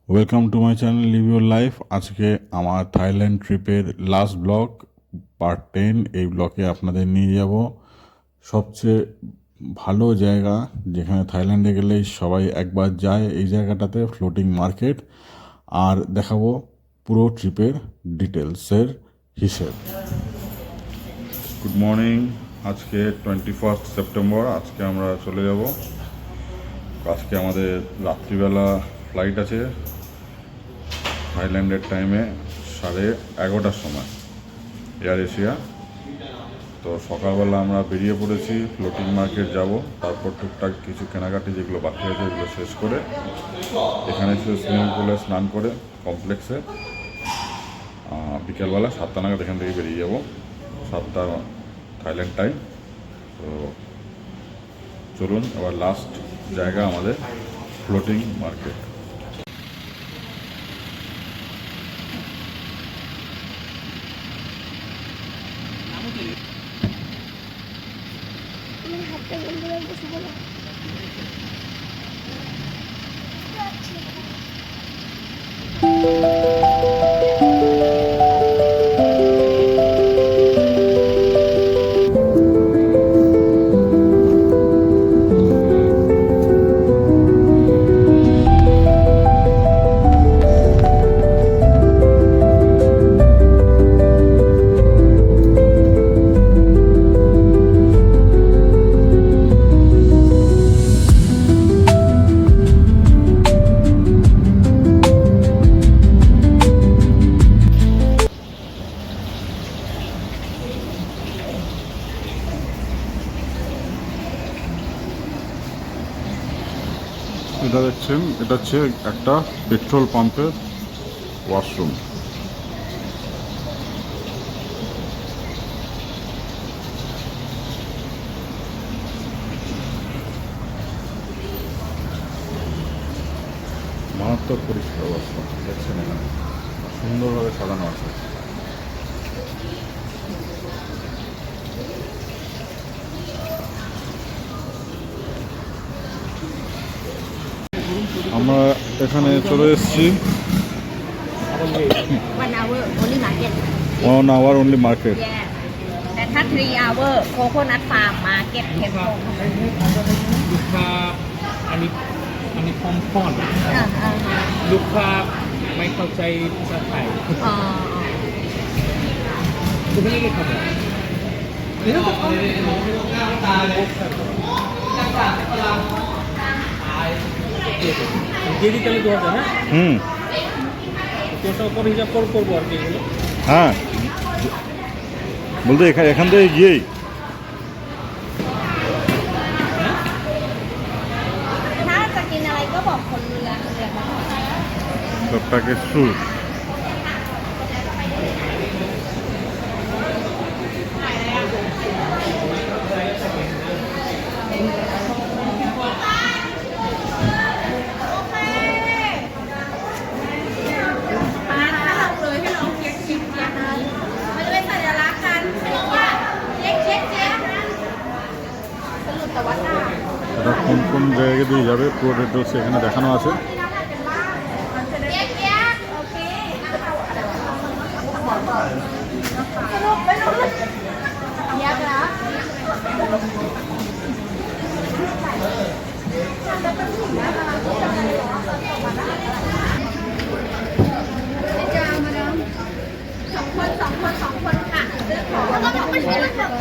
Welcome to my channel leave your life. আজকে আমার Thailand ট্রিপের লাস্ট ব্লগ পার্ট 10। এই ব্লগে আপনাদের নিয়ে যাব সবচেয়ে ভালো জায়গা যেখানে থাইল্যান্ডে গেলেই সবাই একবার যায়, এই জায়গাটাতে ফ্লোটিং মার্কেট, আর দেখাবো পুরো ট্রিপের ডিটেলসের হিসেব। গুড মর্নিং, আজকে 21 সেপ্টেম্বর। আজকে আমরা চলে যাব। আজকে আমাদের রাত্রিবেলা ফ্লাইট আছে থাইল্যান্ডের টাইমে 11:30টার সময়, এয়ার এশিয়া। তো সকালবেলা আমরা বেরিয়ে পড়েছি, ফ্লোটিং মার্কেট যাব, তারপর টুকটাক কিছু কেনাকাটি যেগুলো বাকি আছে এগুলো শেষ করে এখানে এসে সুইমিং পুলে স্নান করে কমপ্লেক্সে বিকেলবেলা 7টা নাগাদ এখান থেকে বেরিয়ে যাব, 7টা থাইল্যান্ড টাইম। তো চলুন এবার লাস্ট জায়গা আমাদের ফ্লোটিং মার্কেট। এটা দেখছেন, এটা হচ্ছে একটা পেট্রোল পাম্পের ওয়াশরুম। মারাত্মক পরিষ্কার ওয়াশরুম, দেখছেন এখানে সুন্দরভাবে সাজানো আছে। আমরা এখানে চলে এসেছি 1 hour only market 1 hour only market। yeah แต่ถ้า 3 hour coconut farm market เทมโพ ลูกค้าอันนี้พร้อมพอนลูกค้าไม่เข้าใจภาษาไทยคุณไม่ได้เข้าใจนี่ต้องযেদি তাহলে 2000 না তোটা পর হিসাব করবো আর কি এগুলো। হ্যাঁ বলতে এখান থেকে গিয়েইถ้าจะกินอะไรก็บอกคนเรือ প্যাকেজ ফ্রুট। এটা কোন কোন জায়গা দিয়ে যাবে পুরো ডিটেলস এখানে দেখানো আছে।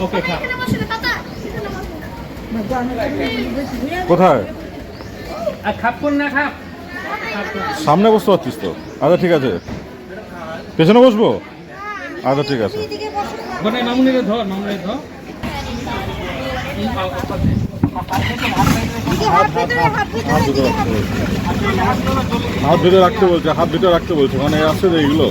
ওকে খা কোথায়? আর খাপুন না খাপ সামনে বসতে পারছিস তো? আচ্ছা ঠিক আছে, পেছনে বসবো? আচ্ছা ঠিক আছে। মানে মামুনিরে ধর হাত ধরে রাখতে বলছে, হাত ধরে রাখতে বলছে, মানে আসছে যে এইগুলো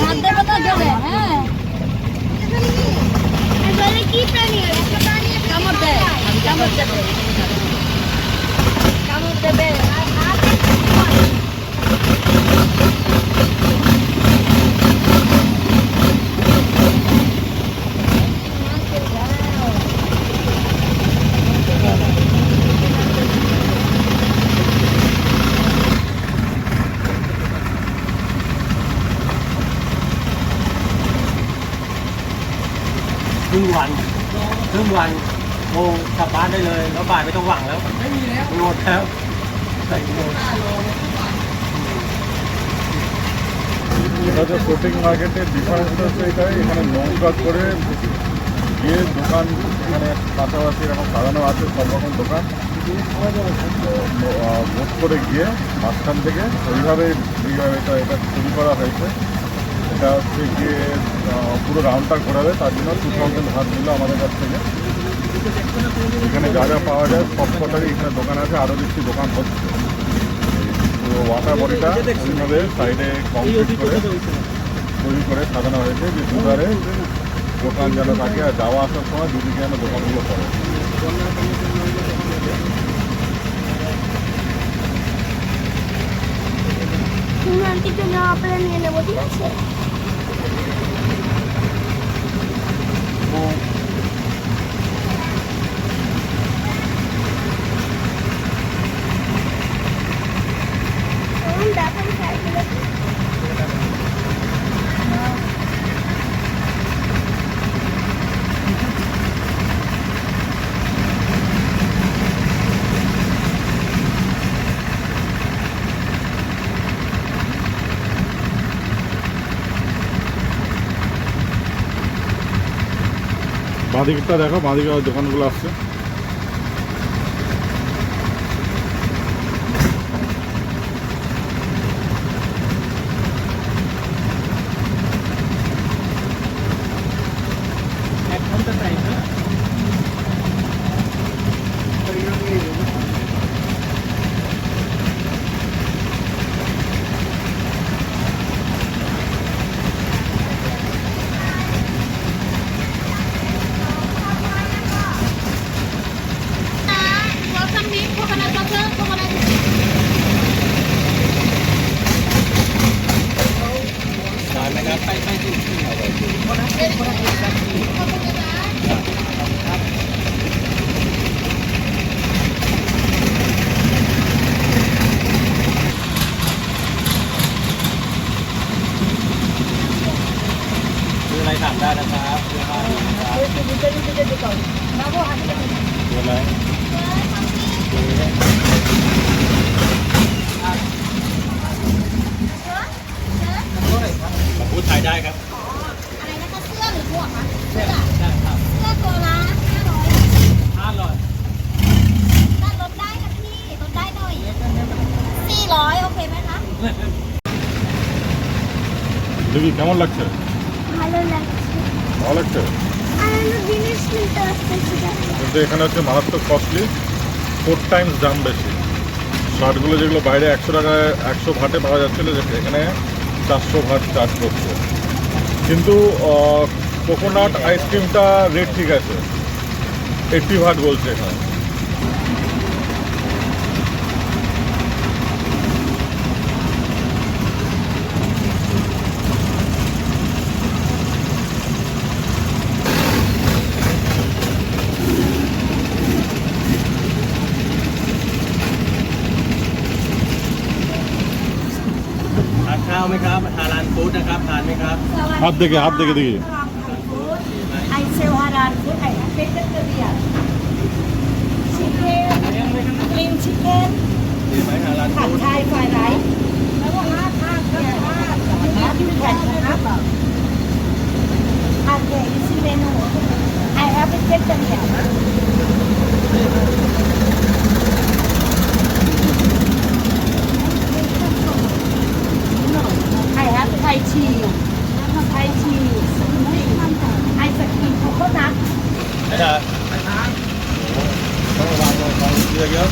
হাত দেবে তো দেবে। হ্যাঁ কি প্রাণী কামড় দেয়, কামড় দেবে, কামড় দেবে। วันครึ่งวันโมงกลับบ้านได้เลยแล้วบ่ายไม่ต้องหวังแล้วหมดแล้วใส่หมด এটা হচ্ছে ফ্লোটিং মার্কেটের ডিফারেন্সটা হচ্ছে এটাই, এখানে নৌকা করে গিয়ে দোকান এখানে পাশাপাশি এরকম সাজানো আছে সব রকম দোকান, বোট করে গিয়ে মাঝখান থেকে এইভাবে এটা তৈরি করা হয়েছে। এটা হচ্ছে গিয়ে পুরো রাউন্ডটা ঘোরাবে, তার জন্য 2000 হাত নিল আমাদের কাছ থেকে। এখানে যা যা পাওয়া যায় সব কটারই এখানে দোকান আছে, আরও বেশি দোকান হচ্ছে। পুরো ওয়াটার বডিটা এইভাবে সাইডে কংক্রিট করে তৈরি করে সাজানো হয়েছে যে দুধারে দোকান যেন থাকে, আর যাওয়া আসার সময় দুদিকে যেন দোকানগুলো পড়ে। আন্টির জন্য আপনারা নিয়ে নেবো, ঠিক আছে? দেখান সাইকেল বাঁদিকটা দেখো, বাঁদিকে দোকানগুলো আসছে। এক ঘন্টা টাইম নাคืออะไรถามได้นะครับคืออะไรคืออะไรมาพูดไทยได้ครับ อะไรนะคะเสื้อหรือหมวกคะเสื้อ ได้ครับ เสื้อตัวละ500 500ได้ลดได้ค่ะพี่ลดได้หน่อย400โอเคไหมคะ দেখি কেমন লাগছে? ভালো লাগছে ভালো লাগছে? আর জিনিস কিনতে আসতেছি কিন্তু এখানে হচ্ছে মারাত্মক কস্টলি, 4 টাইমস দাম বেশি। শার্টগুলো যেগুলো বাইরে 100 টাকায় 100 ভাটে পাওয়া যাচ্ছিলো, এখানে 400 ভাট চার্জ করছে। কিন্তু কোকোনাট আইসক্রিমটা রেট ঠিক আছে, 80 ভাট বলছে এখানে।ทานข้าวไหมครับฮาลาลฟู้ดนะครับทานไหมครับ হাত দেখে দেখি। I sell halal food. I have vegetarian. Chicken, green chicken, ดีไหมฮาลาล ผัด ฟู้ด ไทย fried rice. แล้วก็ห้าที่แผ่นนะครับOkay, this is menu. I have a chicken here. I have Thai tea. Thai tea. Ice cream coconut. ไอ้เด้อต้องระวังของเยอะ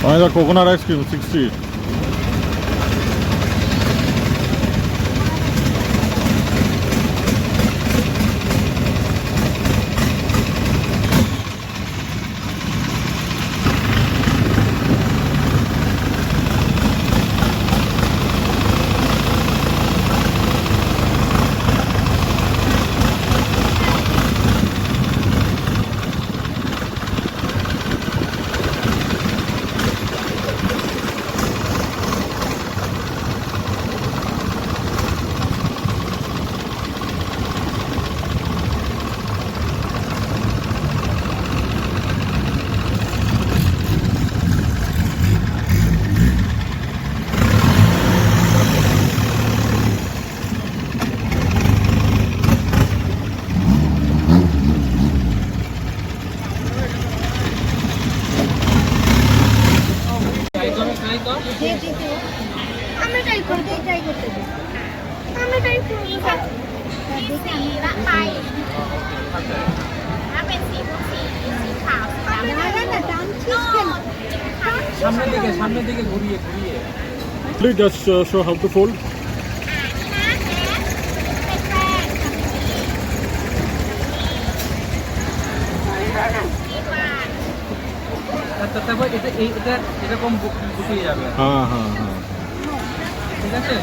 আমাদের coconut ice cream 60। আমরা try করতে দিই। আমরা try করব দেখি আমরা পাইถ้าเป็นสีขาวনা ডান chicken সামনের দিকে ঘুরিয়ে Please just show how to fold. তারপর এটা এরকম গুটিয়ে যাবে, হ্যাঁ হ্যাঁ হ্যাঁ, ঠিক আছে?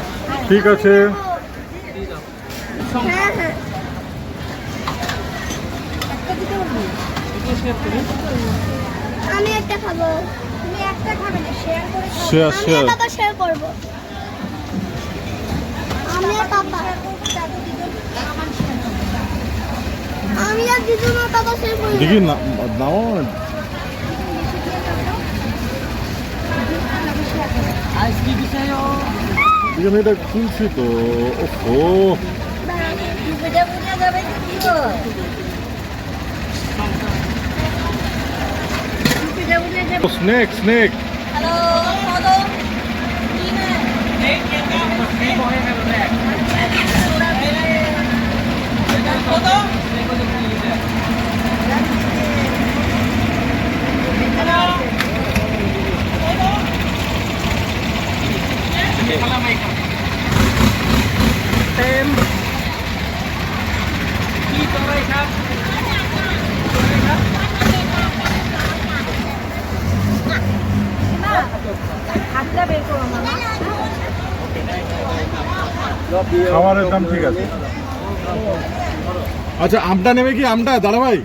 ঠিক আছে। দিয়ে দাও। হ্যাঁ হ্যাঁ এটা শেয়ার করি। আমি একটা খাবো, তুমি একটা খাবে না, শেয়ার করে খাও। Share, আমি share. আর বাবা শেয়ার করব। আমি আর বাবা আমি আর দিদুন আর বাবা শেয়ার করব। দেখি নাও, আইসক্রিম চাইও। দেখি আমি এটা খুলছি তো। ওহো, ভিডিও বুঝে যাবে কি গো? ভিডিও বুঝে যাবে। Snake snake. হ্যালো হ্যালো কি নাเต็มที่ตรงไหนครับตรงไหนครับ হাতটা বের করো মামা। খাবারের দাম ঠিক আছে। আচ্ছা, আমটা নেবে কি? আমটা দাদা ভাই,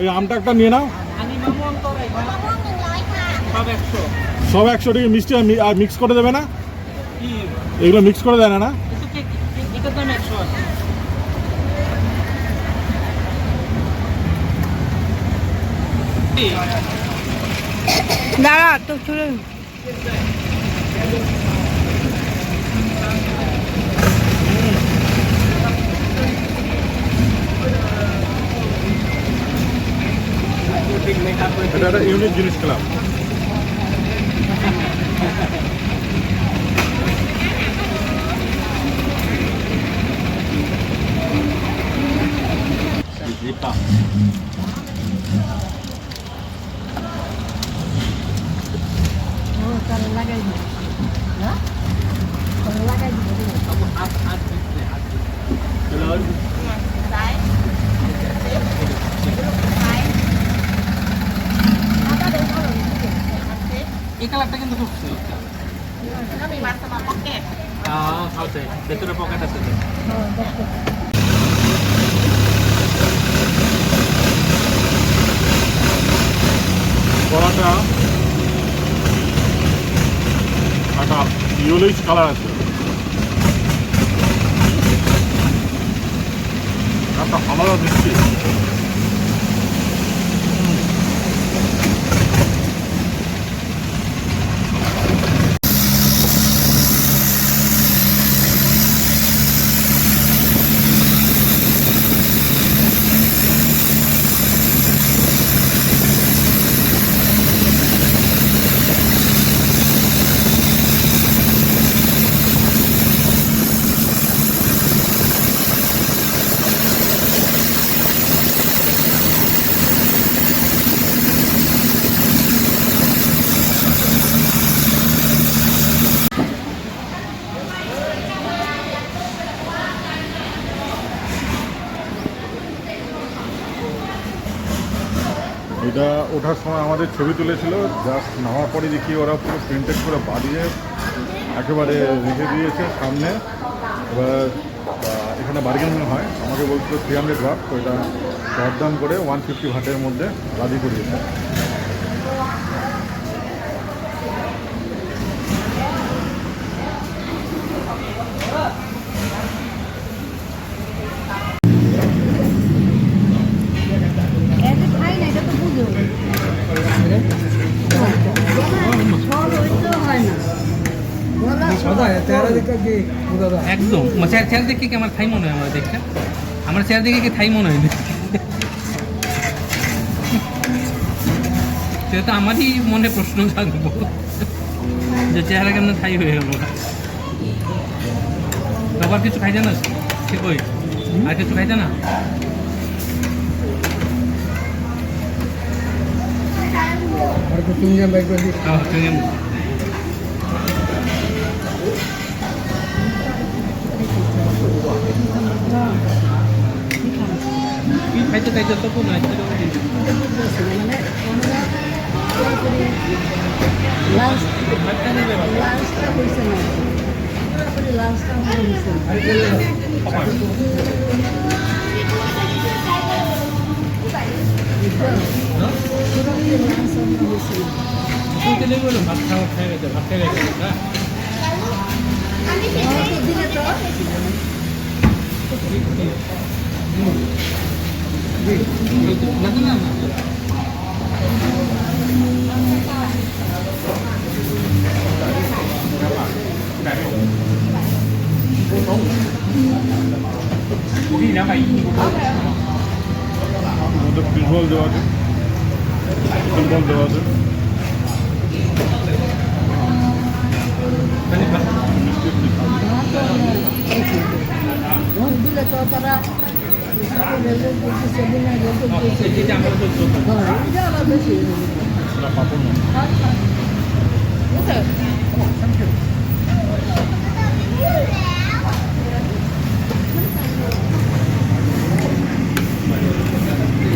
ওই আমটা একটা নিয়ে নাও। আনি মামন তো রাই সব 100 সব 100 টাকা। মিষ্টি আর মিক্স করে দেবে না? কি এগুলো মিক্স করে দেয় না না? এটা দাম 100 আছে। দাঁড়া তো চলে এটা একটা ইউনিক জিনিস খেলাম। লাগাই দিই না লাগাই দিই এই কালারটা কিন্তু খুব সুন্দর। আছে ভেতরে পকেট আছে তো। কড়াটা একটা ইয়েলোইশ কালার আছে, একটা আলাদা মিষ্টি। এটা ওঠার সময় আমাদের ছবি তুলেছিল, জাস্ট নামার পরে দেখি ওরা পুরো প্রিন্টেড করে বাড়িয়ে একেবারে রেখে দিয়েছে সামনে। এবার এখানে বার্গেনিং হয়, আমাকে বলছিল 300 ওয়াট, তো এটা দরদাম করে 150 ওয়াটের মধ্যে রাজি করিয়েছে। এটা খাই না, এটা তো বুঝো সব হইতে হয় না। একদম চেয়ার দেখে কি আমার থাই মনে হয়? আমার দেখতে আমার চেয়ার দেখে কি থাই মনে হয় না? সেটা তো আমারই মনে প্রশ্ন থাকবো যে চেহারা কেন থাই হয়ে গেল। আবার কিছু খাইছে না ঠিক ওই আর কিছু খাইছে না? খাইতে খাইতে তো কোনো লাঞ্চটা হয়েছে না, লাঞ্চটা হয়েছে ভাত খাওয়া খাই গেছে, ভাত খাই গেছে দিলে তো না। মধ্যে ফিশবল দেওয়া আছে, ফিশবল দেওয়া আছে, দিলে তো তারা বেশি সেটা পাপড় না।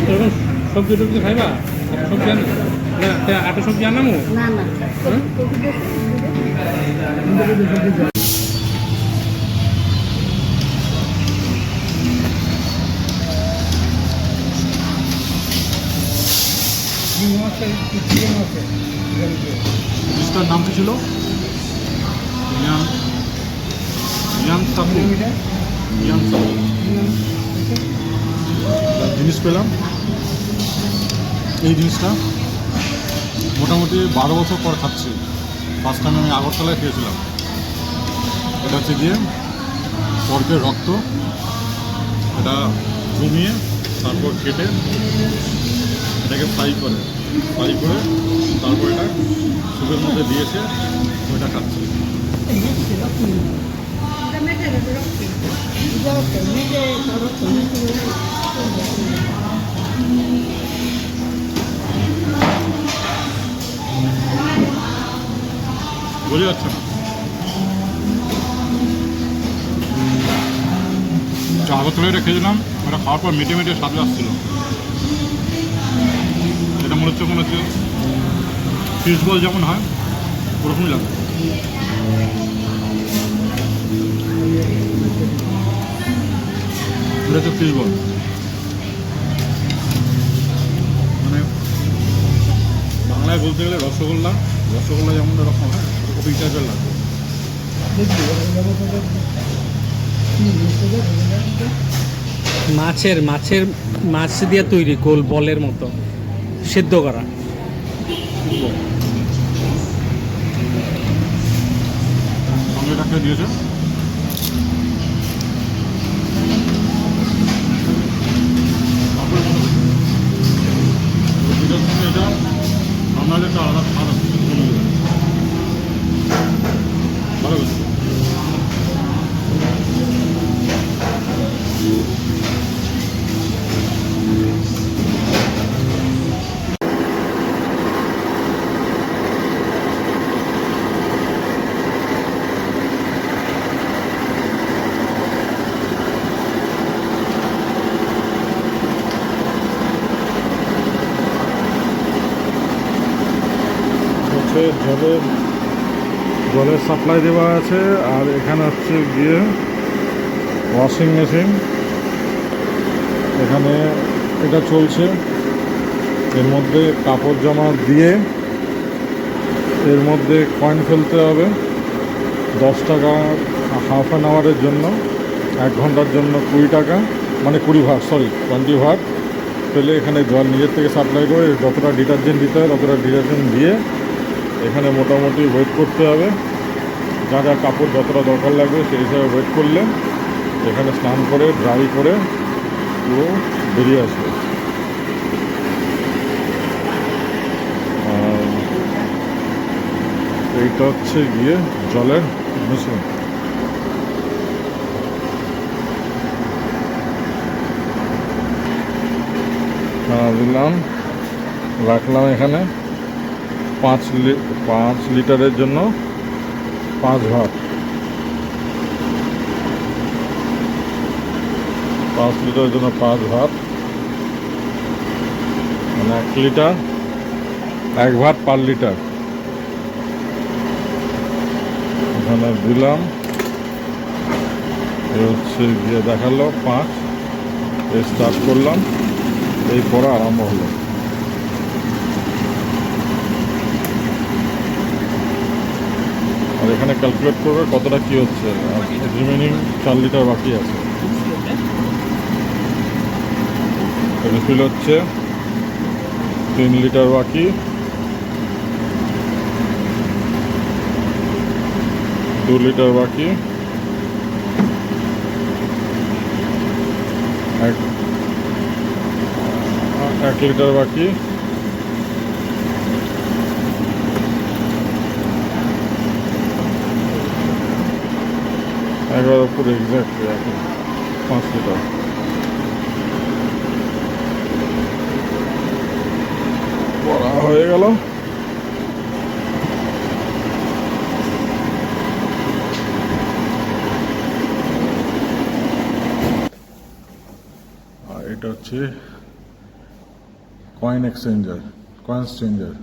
এরকম সবজি টবজি খাইবা? সবজি আন না, আটা সবজি আনামো না না জিনিসটার নাম কি ছিল? ইয়ান সাপু, ইয়ান সাপু জিনিস পেলাম। এই জিনিসটা মোটামুটি 12 বছর পর খাচ্ছি। ফার্স্ট টাইম আমি আগরতলায় খেয়েছিলাম। এটা হচ্ছে গিয়ে পর্কের রক্ত, এটা জমিয়ে তারপর কেটে এটাকে ফ্রাই করে তারপর এটা সুপের মধ্যে দিয়েছে, ওইটা খাচ্ছি। বোঝা যাচ্ছে না। আগরতলায় এটা খেয়েছিলাম, ওটা খাওয়ার পর মেটে মেটে স্বাদ আসছিল। এটা মনে হচ্ছে ফিশ বল যেমন হয় ওরকমই লাগে। এটা হচ্ছে ফিশ বল, মানে বাংলায় বলতে গেলে রসগোল্লা যেমন এরকম হয়, ওই টাইপের লাগে। মাছ দিয়ে তৈরি গোল বলের মতো সেদ্ধ করা। সঙ্গে এটাকে দিয়েছে এটা আমার একটা আলাদা স্বাদ আছে, ভালো হয়েছে। জলের সাপ্লাই দেওয়া আছে। আর এখানে হচ্ছে গিয়ে ওয়াশিং মেশিন, এখানে এটা চলছে। এর মধ্যে কাপড় জামা দিয়ে এর মধ্যে কয়েন ফেলতে হবে 10 টাকা, হাফ অ্যান আওয়ারের জন্য, 1 ঘন্টার জন্য 20 টাকা, মানে 20 ভাট, 20 ভাট ফেলে এখানে জল নিজের থেকে সাপ্লাই করে যতটা ডিটারজেন্ট দিতে হয় ততটা ডিটারজেন্ট দিয়ে এখানে মোটামুটি ওয়েট করতে হবে। যা যা কাপড় যতটা দরকার লাগবে সেই হিসাবে ওয়েট করলে এখানে স্নান করে ড্রাই করে পুরো বেরিয়ে আসবে। আর এইটা হচ্ছে গিয়ে জলের মেশিন। দিলাম, রাখলাম এখানে 5 লিটারের জন্য 5 ভাট, 5 লিটারের জন্য 5 ভাট, মানে 1 লিটার, 1 ভাট পার লিটার। এখানে দিলাম, এ হচ্ছে গিয়ে দেখালো 5, স্টার্ট করলাম, এই পড়া আরম্ভ হলো। আর এখানে ক্যালকুলেট করবে কতটা কি হচ্ছে। আর রিমেনিং 4 লিটার বাকি আছে। রিফিল হচ্ছে 3 লিটার বাকি, 2 লিটার বাকি, 1 লিটার বাকি, একবার পুরো এক্স্যাক্টলি এখন 5 লিটার। পড়া হয়ে গেল। আর এটা হচ্ছে কয়েন এক্সচেঞ্জার, কয়েন্স চেঞ্জার।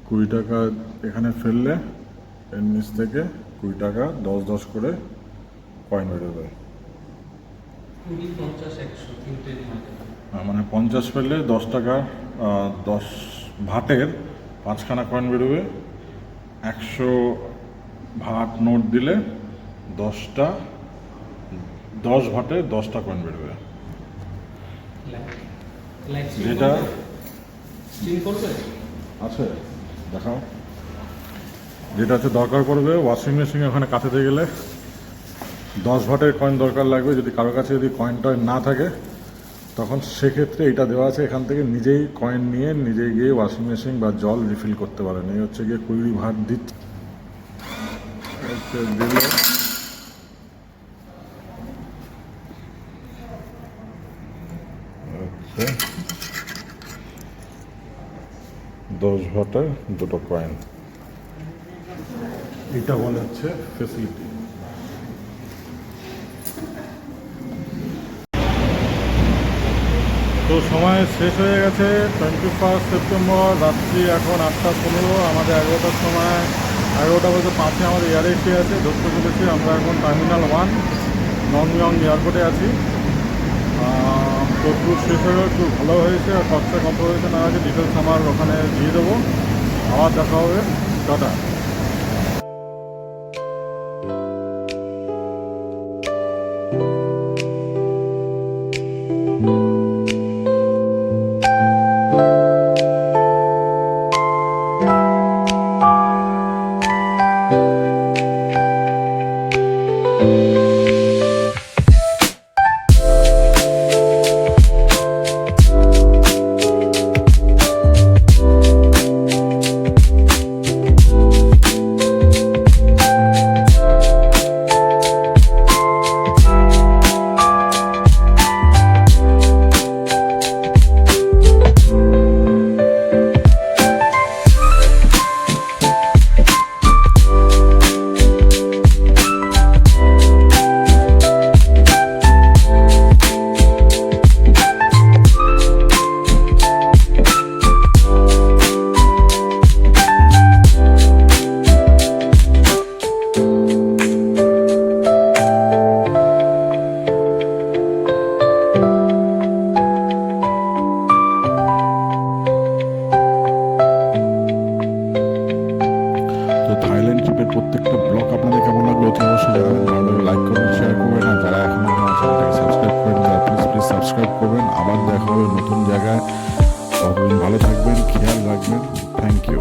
20 টাকা এখানে ফেললে এর নিচ থেকে 20 টাকা 10 করে কয়েন বেরোবে। 20, 50, 100 তিনটে মানে 50 ফেললে 10 টাকা, 10 ভাটের 5খানা কয়েন বেরোবে। 100 ভাট নোট দিলে 10 ভাটে 10টা কয়েন বেরোবে। যেটা স্টিল করবে আছে দেখাও। যেটা হচ্ছে দরকার পড়বে ওয়াশিং মেশিন ওখানে কাটাতে গেলে 10 ভাটের কয়েন দরকার লাগবে। যদি কারো কাছে যদি কয়েন টয়েন না থাকে তখন সেক্ষেত্রে এটা দেওয়া আছে, এখান থেকে নিজেই কয়েন নিয়ে নিজেই গিয়ে ওয়াশিং মেশিন বা জল রিফিল করতে পারেন। এই হচ্ছে গিয়ে 20 ভাট দিচ্ছে, দিলে 10 ভাটের 2টো কয়েন। এটা বলে হচ্ছে ফেসিলিটি। তো সময় শেষ হয়ে গেছে। 21 সেপ্টেম্বর রাত্রি এখন 8:15। আমাদের 11টার সময় 11টা বলতে 5-এ আমাদের এয়ার এসে আছে, ধরতে চলেছি। আমরা এখন টার্মিনাল 1 নন্দীগ্রাম এয়ারপোর্টে আছি। তো ট্যুর শেষ হয়ে একটু ভালো হয়েছে। আর খরচা কত হয়েছে না হয়েছে ডিটেলস আমার ওখানে দিয়ে দেবো। আবার দেখা হবে, টাটা। সাবস্ক্রাইব করবেন। আবার দেখা হবে নতুন জায়গায়। ততদিন ভালো থাকবেন, খেয়াল রাখবেন। Thank you.